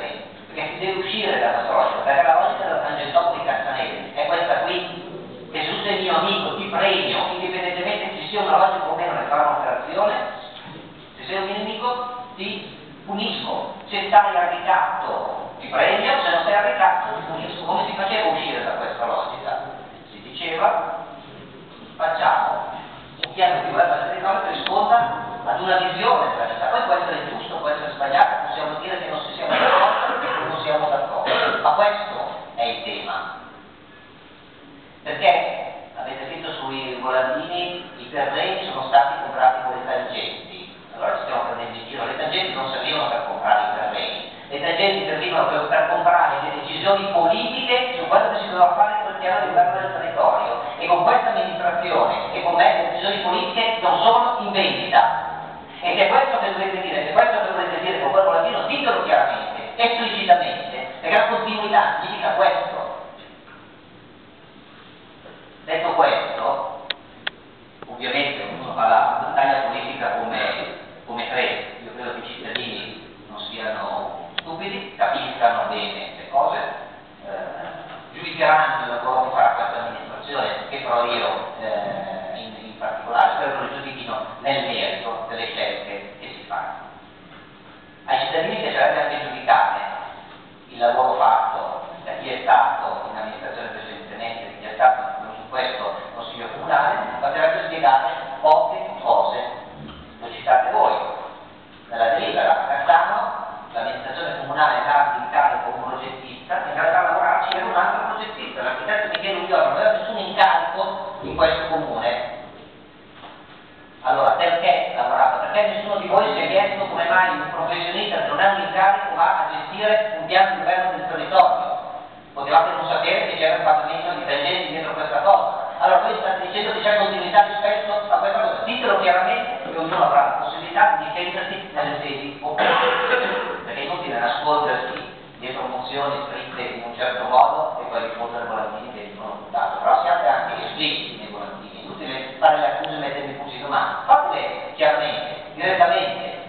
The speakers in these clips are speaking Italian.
treni, perché si deve uscire da questa logica, perché la logica della Tangentopoli Castanelli è questa qui, che se tu sei mio amico ti premio, indipendentemente che ci sia una logica o meno nel fare un'operazione, se sei un mio nemico ti punisco, se stai al ricatto ti premio, se non stai al ricatto ti punisco. Come si faceva uscire da questa logica? Si diceva facciamo un piano di governo del territorio che risponda ad una visione della città, poi può essere giusto, può essere sbagliato, possiamo dire che non si siamo d'accordo, che non siamo d'accordo, ma questo è il tema. Perché avete scritto sui volantini i terreni sono stati comprati con le tangenti, allora ci stiamo prendendo in giro, le tangenti non servivano per comprare i terreni, le tangenti servivano per comprare le decisioni politiche su quello che si doveva fare col piano di governo del territorio, e con questa amministrazione e con me le decisioni politiche non sono in vendita. E se è questo che dovete dire, se è questo che volete dire con quel volantino, ditelo chiaramente, esplicitamente, perché la continuità significa questo. Detto questo, ovviamente ognuno fa la battaglia politica come crede. Io credo che i cittadini non siano stupidi, capiscano bene le cose, giudicheranno il lavoro che farà questa amministrazione, che farò io in particolare, spero lo giudichino nel merito delle scelte che si fanno. Ai cittadini piacerebbe anche giudicare il lavoro fatto da chi è stato in amministrazione precedentemente, da chi è stato su questo consiglio comunale, ma piacerebbe spiegare poche cose. Lo citate voi. Nella delibera a Cassano l'amministrazione comunale dà incarico a un progettista, in realtà a lavorarci era un altro progettista, l'architetto Michele Ugliolo non aveva nessun incarico in questo comune. Allora, perché lavorava? Perché nessuno di voi si è chiesto come mai un professionista che non ha un incarico va a gestire un piano di governo del territorio? Potevate non sapere che c'era il pagamento di tangenti dietro questa cosa. Allora voi state dicendo che c'è continuità rispetto a questa cosa. Ditelo chiaramente che ognuno avrà la possibilità di difendersi nelle sedi opportune. Perché è inutile nascondersi dietro funzioni scritte in un certo modo e poi rispondere volantini che dicono tutt'altro. Però siate anche espliciti nei volantini. È inutile fare le accuse e mettermi punti di domanda. Fatele chiaramente, direttamente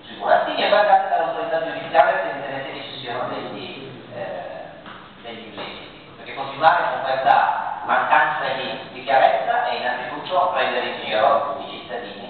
sui volantini e poi andate dall'autorità giudiziaria se ritenete che ci siano degli illeciti. Perché continuare con questa mancanza di chiarezza è innanzitutto prendere in giro i cittadini.